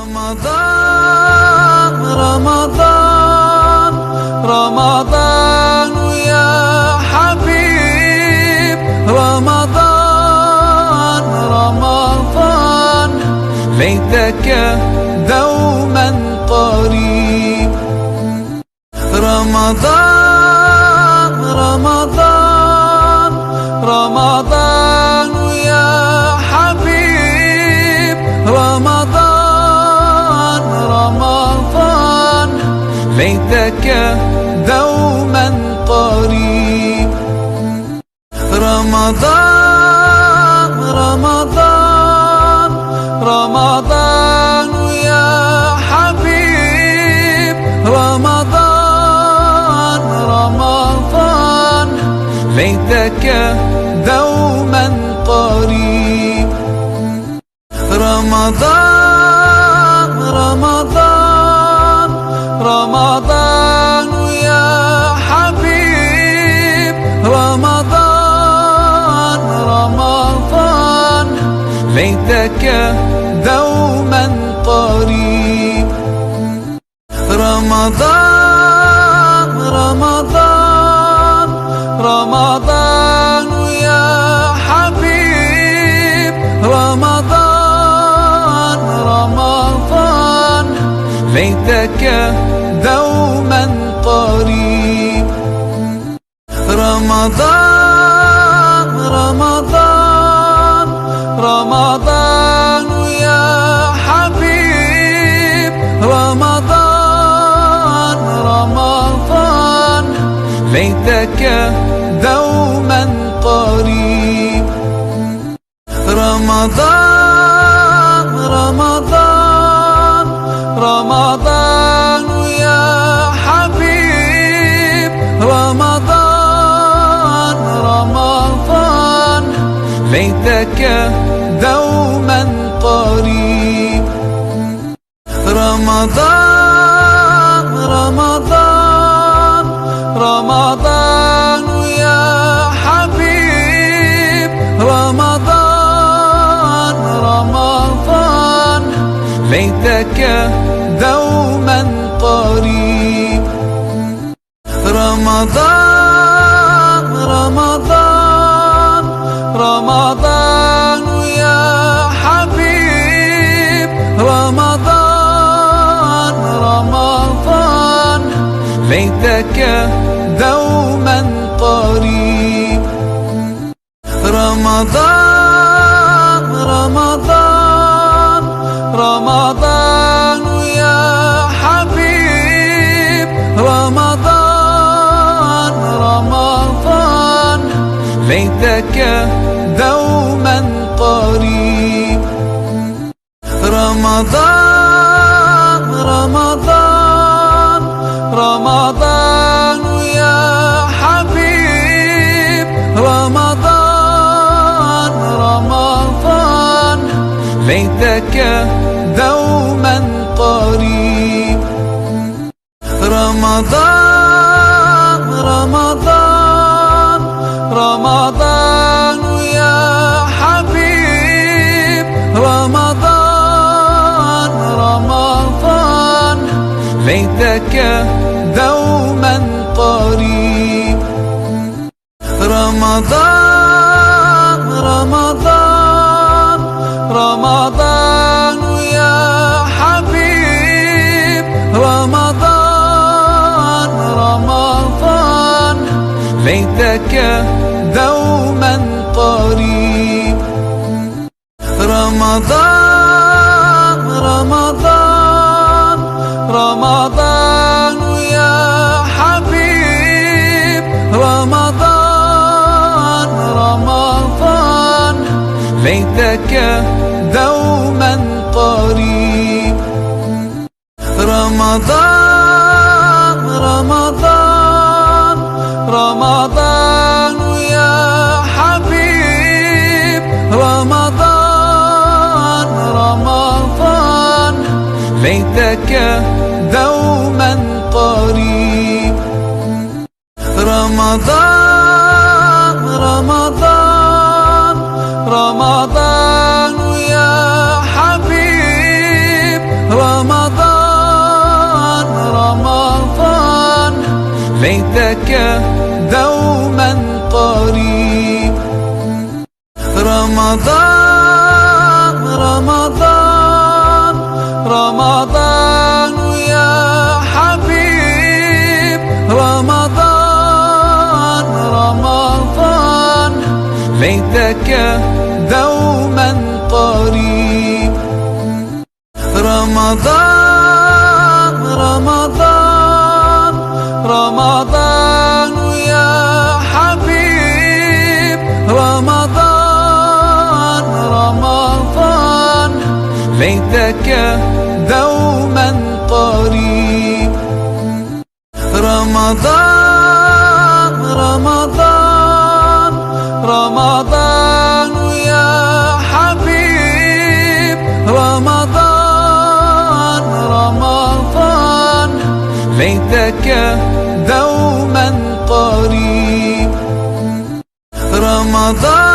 رمضان رمضان رمضان يا حبيب، رمضان رمضان ليتك دوما قريب. رمضان رمضان رمضان يا حبيب، رمضان رمضان ليتك دوما قريب. رمضان رمضان رمضان يا حبيب، رمضان رمضان ليتك دوما قريب. رمضان رمضان رمضان يا حبيب، رمضان رمضان ليتك دوما قريب. رمضان رمضان رمضان يا حبيب، رمضان رمضان ليتك دوما قريب. رمضان رمضان رمضان يا حبيب، رمضان رمضان ليتك دوما قريب. رمضان رمضان رمضان يا حبيب، رمضان رمضان ليتك دوما قريب. رمضان رمضان رمضان يا حبيب، رمضان رمضان ليتك دوما قريب. رمضان رمضان رمضان يا حبيب، رمضان رمضان ليتك دوما قريب. رمضان رمضان رمضان يا حبيب، رمضان رمضان ليتك دوما قريب. رمضان رمضان رمضان يا حبيب، رمضان رمضان ليتك دوما قريب. رمضان رمضان رمضان يا حبيب، رمضان رمضان ليتك دوما قريب. رمضان رمضان رمضان يا حبيب، رمضان رمضان ليتك دوما قريب. رمضان رمضان رمضان يا حبيب، رمضان رمضان ليتك دوما قريب. رمضان رمضان رمضان يا حبيب، رمضان رمضان ليتك دوما قريب. رمضان رمضان رمضان يا حبيب، ليتك دوما قريب. رمضان رمضان رمضان يا حبيب، رمضان رمضان ليتك دوما قريب. رمضان رمضان رمضان يا حبيب، رمضان رمضان ليتك دوما قريب. رمضان رمضان رمضان يا حبيب، رمضان رمضان ليتك دوما قريب. رمضان